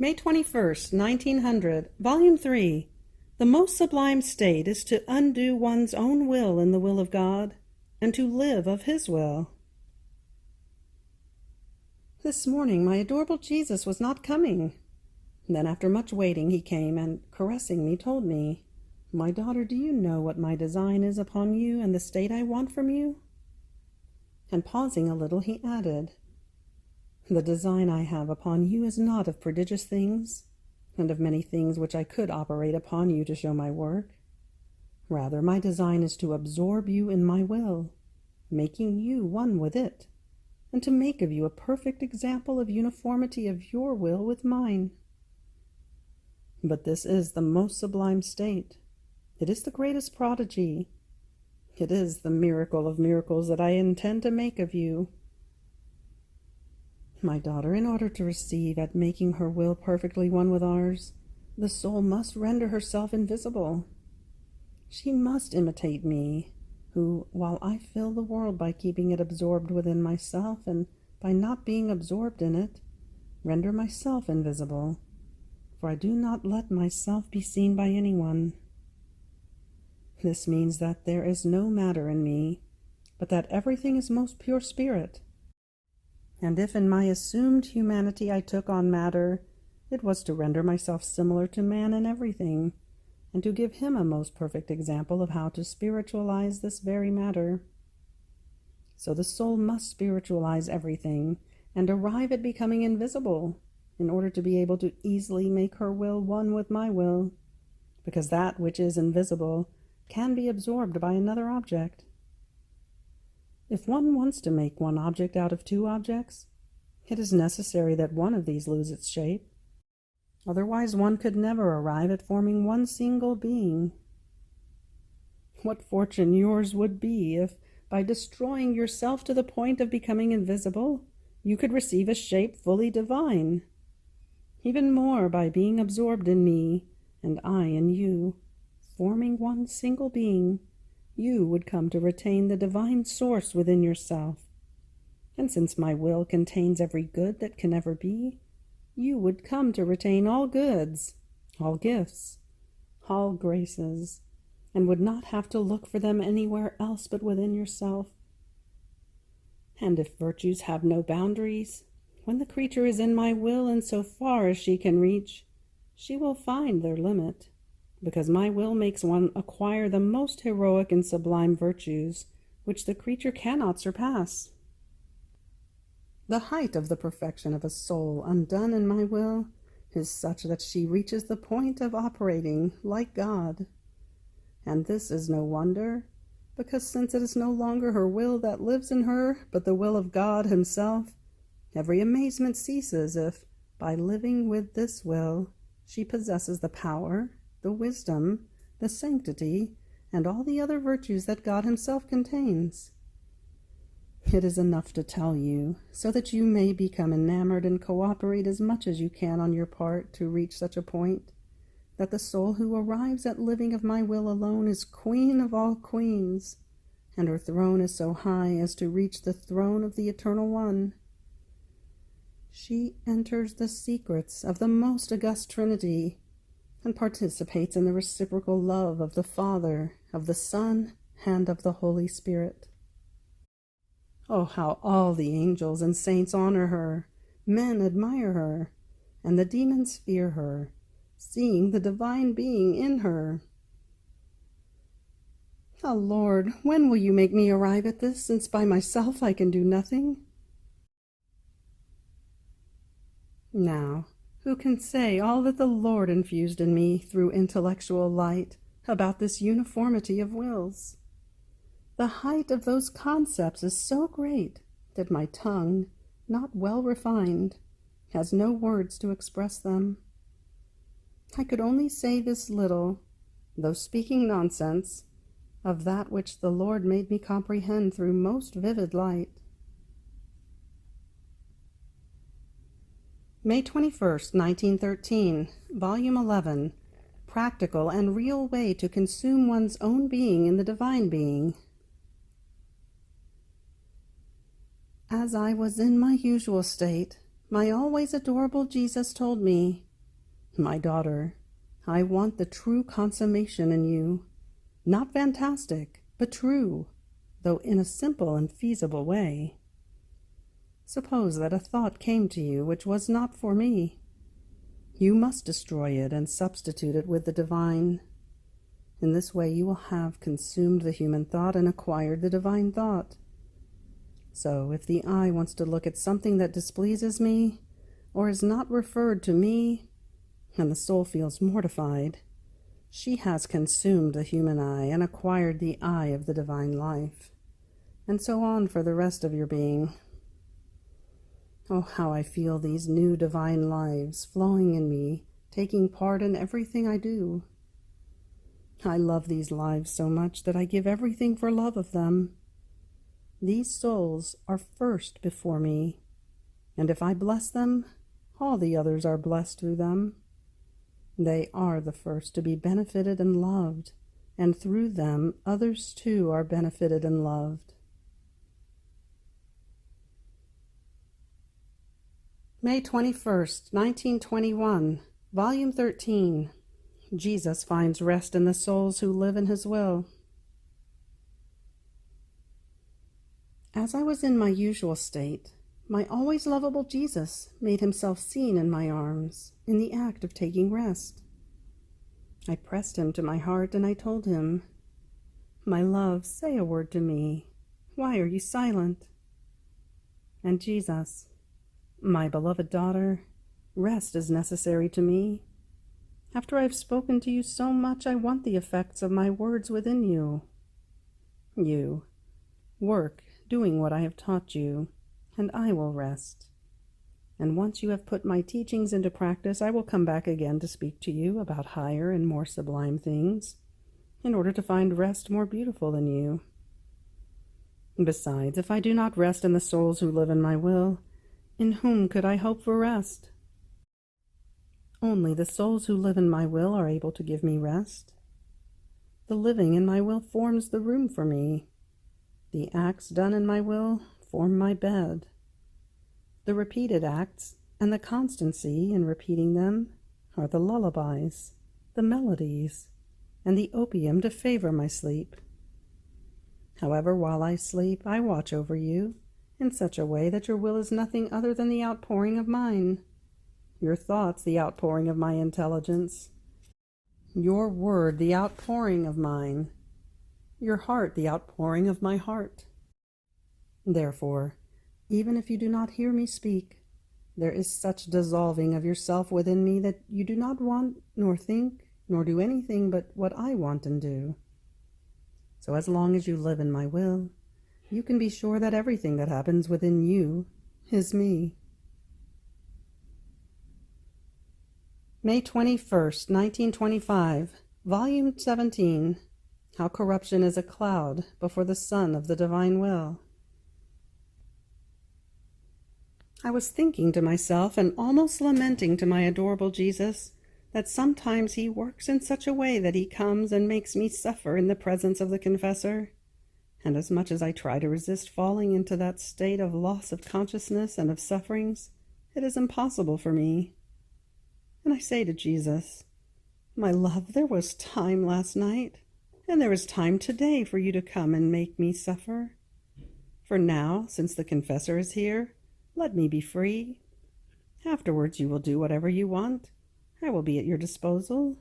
May 21st, 1900, Volume 3. The most sublime state is to undo one's own will in the will of God, and to live of His will. This morning my adorable Jesus was not coming. Then after much waiting he came, and, caressing me, told me, "My daughter, do you know what my design is upon you, and the state I want from you?" And pausing a little, he added, "The design I have upon you is not of prodigious things, and of many things which I could operate upon you to show my work. Rather, my design is to absorb you in my will, making you one with it, and to make of you a perfect example of uniformity of your will with mine. But this is the most sublime state. It is the greatest prodigy. It is the miracle of miracles that I intend to make of you. My daughter, in order to receive at making her will perfectly one with ours, the soul must render herself invisible. She must imitate me, who, while I fill the world by keeping it absorbed within myself, and by not being absorbed in it, render myself invisible, for I do not let myself be seen by anyone. This means that there is no matter in me, but that everything is most pure spirit. And if in my assumed humanity I took on matter, it was to render myself similar to man in everything, and to give him a most perfect example of how to spiritualize this very matter. So the soul must spiritualize everything, and arrive at becoming invisible, in order to be able to easily make her will one with my will, because that which is invisible can be absorbed by another object. If one wants to make one object out of two objects, it is necessary that one of these lose its shape. Otherwise one could never arrive at forming one single being. What fortune yours would be if, by destroying yourself to the point of becoming invisible, you could receive a shape fully divine. Even more, by being absorbed in me, and I in you, forming one single being, you would come to retain the divine source within yourself. And since my will contains every good that can ever be, you would come to retain all goods, all gifts, all graces, and would not have to look for them anywhere else but within yourself. And if virtues have no boundaries, when the creature is in my will and so far as she can reach, she will find their limit, because my will makes one acquire the most heroic and sublime virtues, which the creature cannot surpass. The height of the perfection of a soul undone in my will is such that she reaches the point of operating like God. And this is no wonder, because since it is no longer her will that lives in her, but the will of God Himself, every amazement ceases if, by living with this will, she possesses the power, the wisdom, the sanctity, and all the other virtues that God Himself contains. It is enough to tell you, so that you may become enamored and cooperate as much as you can on your part to reach such a point, that the soul who arrives at living of my will alone is queen of all queens, and her throne is so high as to reach the throne of the Eternal One. She enters the secrets of the most august Trinity, and participates in the reciprocal love of the Father, of the Son, and of the Holy Spirit. Oh, how all the angels and saints honor her, men admire her, and the demons fear her, seeing the divine being in her. Ah, Lord, when will you make me arrive at this, since by myself I can do nothing? Now, who can say all that the Lord infused in me through intellectual light about this uniformity of wills? The height of those concepts is so great that my tongue, not well refined, has no words to express them. I could only say this little, though speaking nonsense, of that which the Lord made me comprehend through most vivid light. May 21st, 1913, Volume 11, Practical and Real Way to Consume One's Own Being in the Divine Being. As I was in my usual state, my always adorable Jesus told me, My daughter, I want the true consummation in you, not fantastic, but true, though in a simple and feasible way. Suppose that a thought came to you which was not for me. You must destroy it and substitute it with the divine. In this way you will have consumed the human thought and acquired the divine thought. So if the eye wants to look at something that displeases me, or is not referred to me, and the soul feels mortified, she has consumed the human eye and acquired the eye of the divine life, and so on for the rest of your being. Oh, how I feel these new divine lives flowing in me, taking part in everything I do. I love these lives so much that I give everything for love of them. These souls are first before me, and if I bless them, all the others are blessed through them. They are the first to be benefited and loved, and through them others too are benefited and loved. May 21st, 1921, Volume 13. Jesus finds rest in the souls who live in his will. As I was in my usual state, my always lovable Jesus made himself seen in my arms, in the act of taking rest. I pressed him to my heart, and I told him, "My love, say a word to me. Why are you silent?" And Jesus, "My beloved daughter, rest is necessary to me. After I have spoken to you so much, I want the effects of my words within you. You work, doing what I have taught you, and I will rest. And once you have put my teachings into practice, I will come back again to speak to you about higher and more sublime things, in order to find rest more beautiful than you. Besides, if I do not rest in the souls who live in my will, in whom could I hope for rest? Only the souls who live in my will are able to give me rest. The living in my will forms the room for me. The acts done in my will form my bed. The repeated acts and the constancy in repeating them are the lullabies, the melodies, and the opium to favor my sleep. However, while I sleep, I watch over you in such a way that your will is nothing other than the outpouring of mine, your thoughts the outpouring of my intelligence, your word the outpouring of mine, your heart the outpouring of my heart. Therefore, even if you do not hear me speak, there is such dissolving of yourself within me that you do not want nor think nor do anything but what I want and do. So as long as you live in my will, you can be sure that everything that happens within you is me. May 21st, 1925, Volume 17, How Corruption is a Cloud Before the Sun of the Divine Will. I was thinking to myself and almost lamenting to my adorable Jesus that sometimes he works in such a way that he comes and makes me suffer in the presence of the confessor, and as much as I try to resist falling into that state of loss of consciousness and of sufferings, it is impossible for me. And I say to Jesus, "My love, there was time last night, and there is time today for you to come and make me suffer. For now, since the confessor is here, let me be free. Afterwards you will do whatever you want. I will be at your disposal."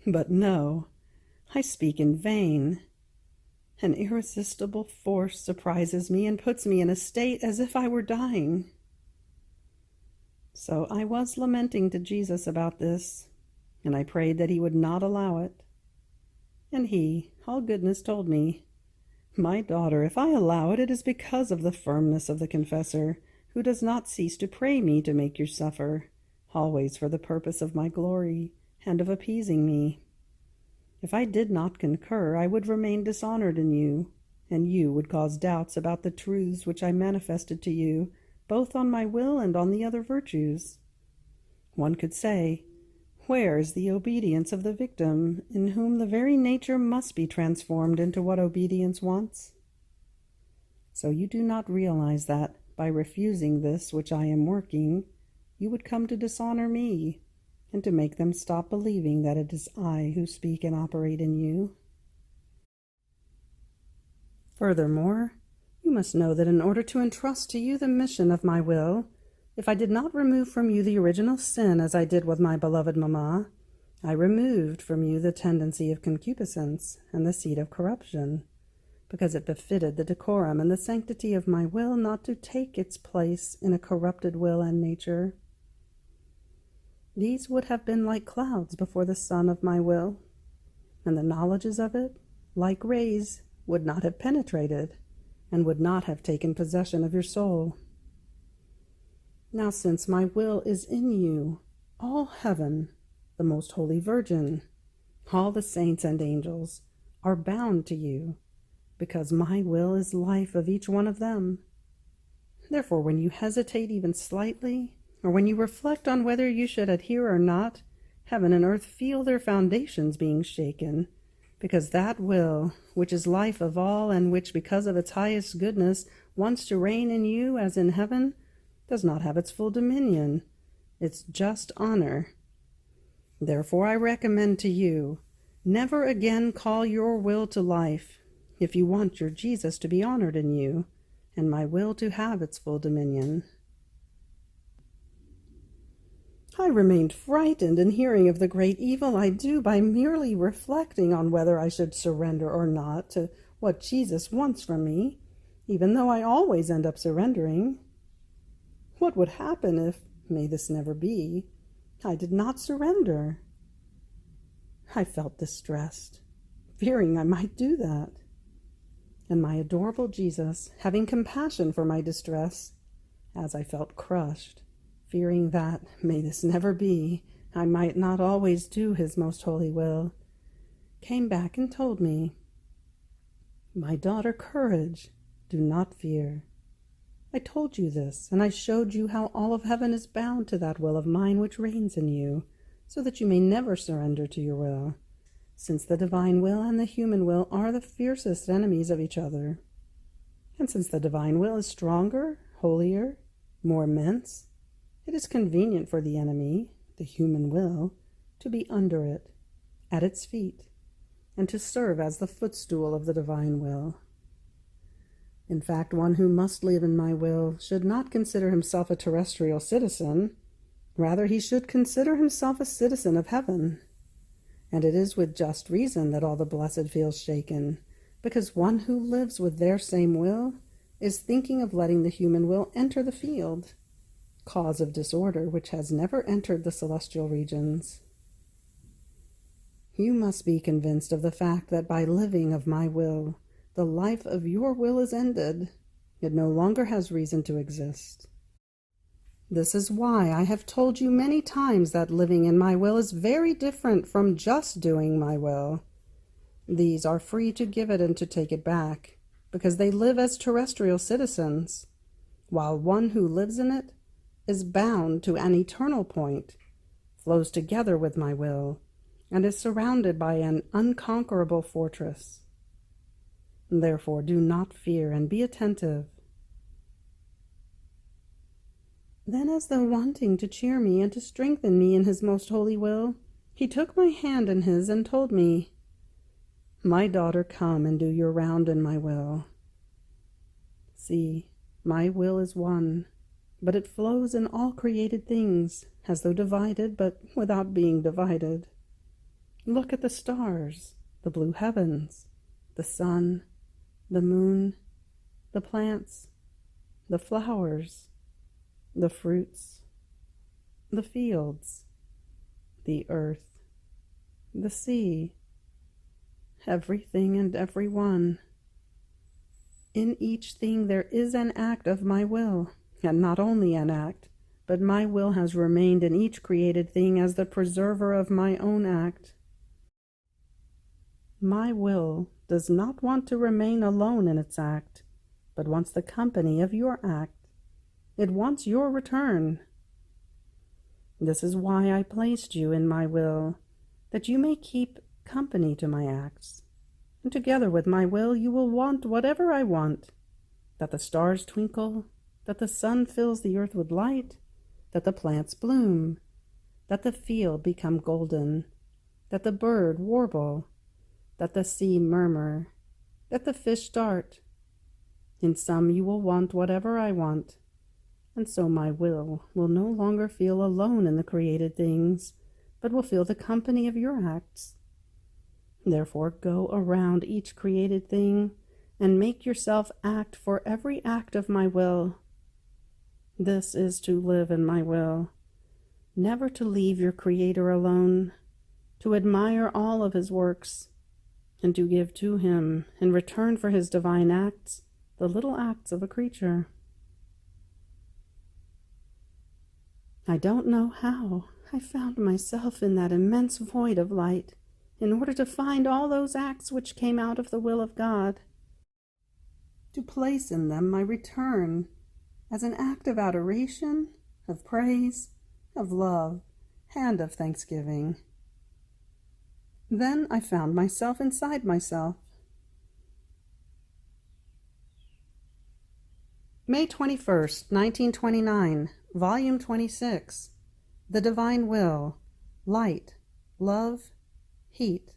But no, I speak in vain. An irresistible force surprises me and puts me in a state as if I were dying. So I was lamenting to Jesus about this, and I prayed that he would not allow it. And he, all goodness, told me, "My daughter, if I allow it, it is because of the firmness of the confessor, who does not cease to pray me to make you suffer, always for the purpose of my glory and of appeasing me. If I did not concur, I would remain dishonored in you, and you would cause doubts about the truths which I manifested to you, both on my will and on the other virtues. One could say, where is the obedience of the victim, in whom the very nature must be transformed into what obedience wants? So you do not realize that, by refusing this which I am working, you would come to dishonor me, and to make them stop believing that it is I who speak and operate in you. Furthermore, you must know that in order to entrust to you the mission of my will, if I did not remove from you the original sin as I did with my beloved mamma, I removed from you the tendency of concupiscence and the seed of corruption, because it befitted the decorum and the sanctity of my will not to take its place in a corrupted will and nature. These would have been like clouds before the sun of my will, and the knowledges of it, like rays, would not have penetrated, and would not have taken possession of your soul. Now since my will is in you, all heaven, the most holy Virgin, all the saints and angels, are bound to you, because my will is life of each one of them. Therefore, when you hesitate even slightly, or when you reflect on whether you should adhere or not, heaven and earth feel their foundations being shaken, because that will, which is life of all, and which, because of its highest goodness, wants to reign in you as in heaven, does not have its full dominion, its just honor. Therefore I recommend to you, never again call your will to life, if you want your Jesus to be honored in you, and my will to have its full dominion. I remained frightened in hearing of the great evil I do by merely reflecting on whether I should surrender or not to what Jesus wants from me, even though I always end up surrendering. What would happen if, may this never be, I did not surrender? I felt distressed, fearing I might do that. And my adorable Jesus, having compassion for my distress, as I felt crushed, fearing that, may this never be, I might not always do his most holy will, came back and told me, "My daughter, courage, do not fear. I told you this, and I showed you how all of heaven is bound to that will of mine which reigns in you, so that you may never surrender to your will, since the divine will and the human will are the fiercest enemies of each other. And since the divine will is stronger, holier, more immense, it is convenient for the enemy, the human will, to be under it, at its feet, and to serve as the footstool of the divine will. In fact, one who must live in my will should not consider himself a terrestrial citizen. Rather, he should consider himself a citizen of heaven. And it is with just reason that all the blessed feel shaken, because one who lives with their same will is thinking of letting the human will enter the field, cause of disorder which has never entered the celestial regions. You must be convinced of the fact that by living of my will, the life of your will is ended. It no longer has reason to exist. This is why I have told you many times that living in my will is very different from just doing my will. These are free to give it and to take it back, because they live as terrestrial citizens, while one who lives in it is bound to an eternal point, flows together with my will, and is surrounded by an unconquerable fortress. Therefore, do not fear and be attentive. Then, as though wanting to cheer me and to strengthen me in his most holy will, he took my hand in his and told me, "My daughter, come and do your round in my will. See, my will is one, but it flows in all created things, as though divided, but without being divided. Look at the stars, the blue heavens, the sun, the moon, the plants, the flowers, the fruits, the fields, the earth, the sea, everything and every one. In each thing there is an act of my will, and not only an act, but my will has remained in each created thing as the preserver of my own act. My will does not want to remain alone in its act, but wants the company of your act. It wants your return. This is why I placed you in my will, that you may keep company to my acts. And together with my will you will want whatever I want, that the stars twinkle, that the sun fills the earth with light, that the plants bloom, that the field become golden, that the bird warble, that the sea murmur, that the fish dart. In some you will want whatever I want, and so my will no longer feel alone in the created things, but will feel the company of your acts. Therefore go around each created thing, and make yourself act for every act of my will. This is to live in my will, never to leave your Creator alone, to admire all of his works, and to give to him, in return for his divine acts, the little acts of a creature. I don't know how I found myself in that immense void of light, in order to find all those acts which came out of the will of God, to place in them my return as an act of adoration, of praise, of love, and of thanksgiving. Then I found myself inside myself. May 21st, 1929, Volume 26. The Divine Will, Light, Love, Heat.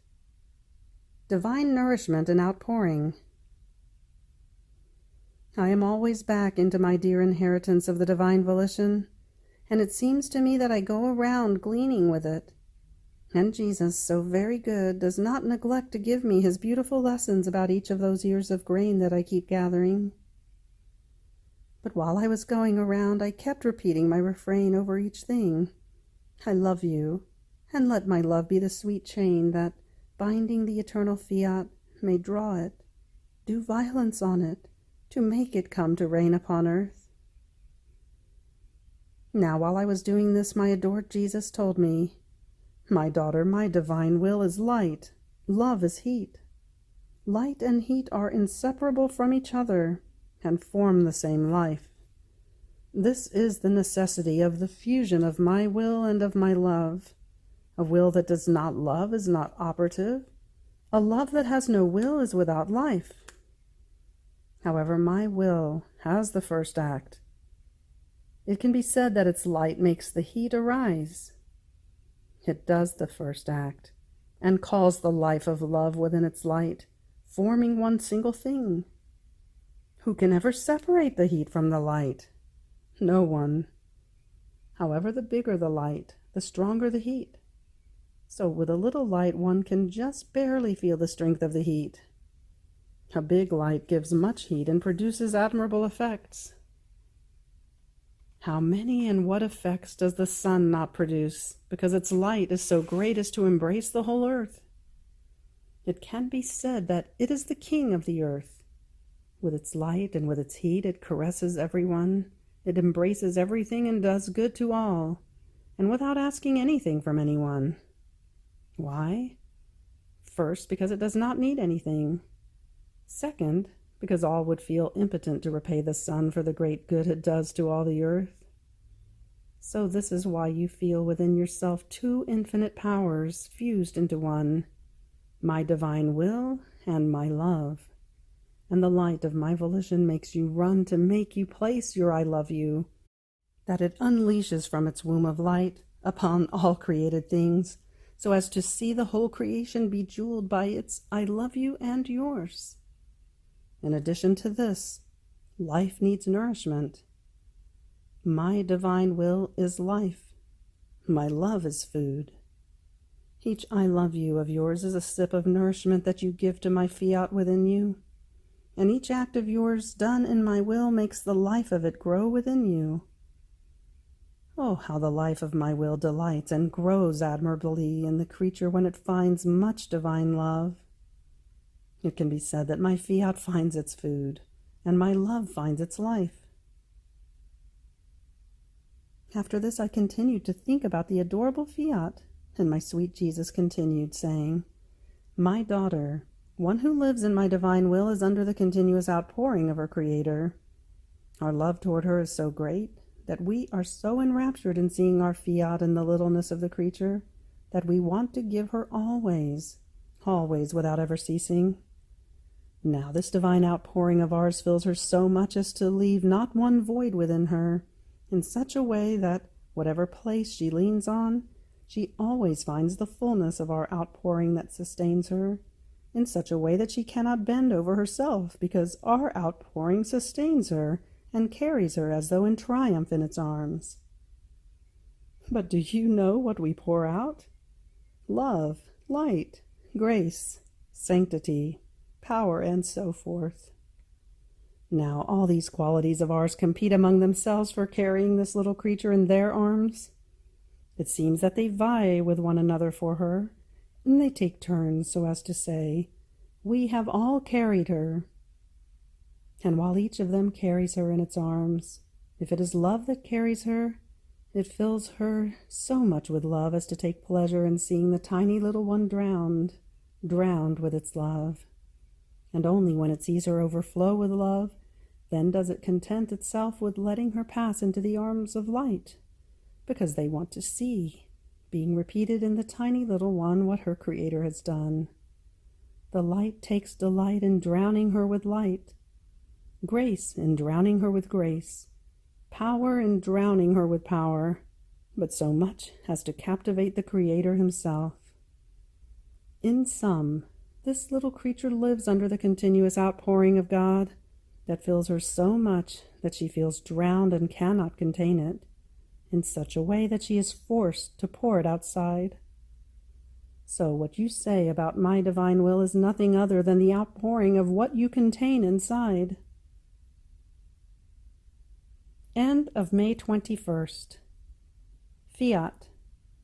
Divine Nourishment and Outpouring. I am always back into my dear inheritance of the divine volition, and it seems to me that I go around gleaning with it. And Jesus, so very good, does not neglect to give me his beautiful lessons about each of those ears of grain that I keep gathering. But while I was going around, I kept repeating my refrain over each thing. I love you, and let my love be the sweet chain that, binding the eternal fiat, may draw it, do violence on it, to make it come to reign upon earth. Now, while I was doing this, my adored Jesus told me, "My daughter, my divine will is light, love is heat. Light and heat are inseparable from each other, and form the same life. This is the necessity of the fusion of my will and of my love. A will that does not love is not operative. A love that has no will is without life. However, my will has the first act. It can be said that its light makes the heat arise. It does the first act, and calls the life of love within its light, forming one single thing. Who can ever separate the heat from the light? No one. However, the bigger the light, the stronger the heat. So with a little light, one can just barely feel the strength of the heat. A big light gives much heat and produces admirable effects. How many and what effects does the sun not produce, because its light is so great as to embrace the whole earth? It can be said that it is the king of the earth. With its light and with its heat, it caresses everyone, it embraces everything and does good to all, and without asking anything from anyone. Why? First, because it does not need anything. Second, because all would feel impotent to repay the sun for the great good it does to all the earth. So this is why you feel within yourself two infinite powers fused into one, my divine will and my love. And the light of my volition makes you run to make you place your I love you, that it unleashes from its womb of light upon all created things, so as to see the whole creation be jeweled by its I love you and yours. In addition to this, life needs nourishment. My divine will is life. My love is food. Each I love you of yours is a sip of nourishment that you give to my fiat within you, and each act of yours done in my will makes the life of it grow within you. Oh, how the life of my will delights and grows admirably in the creature when it finds much divine love. It can be said that my fiat finds its food, and my love finds its life. After this I continued to think about the adorable fiat, and my sweet Jesus continued, saying, "My daughter, one who lives in my divine will is under the continuous outpouring of her Creator. Our love toward her is so great that we are so enraptured in seeing our fiat in the littleness of the creature that we want to give her always, always without ever ceasing. Now this divine outpouring of ours fills her so much as to leave not one void within her, in such a way that, whatever place she leans on, She always finds the fullness of our outpouring that sustains her, in such a way that she cannot bend over herself, because our outpouring sustains her and carries her as though in triumph in its arms. But do you know what we pour out? Love, light, grace, sanctity, power, and so forth. Now all these qualities of ours compete among themselves for carrying this little creature in their arms. It seems that they vie with one another for her, and they take turns so as to say, "We have all carried her." And while each of them carries her in its arms, if it is love that carries her, it fills her so much with love as to take pleasure in seeing the tiny little one drowned with its love. And only when it sees her overflow with love, then does it content itself with letting her pass into the arms of light, because they want to see, being repeated in the tiny little one, what her Creator has done. The light takes delight in drowning her with light, grace in drowning her with grace, power in drowning her with power, but so much as to captivate the Creator himself. In sum, this little creature lives under the continuous outpouring of God that fills her so much that she feels drowned and cannot contain it, in such a way that she is forced to pour it outside. So what you say about my divine will is nothing other than the outpouring of what you contain inside. End of May 21st. Fiat.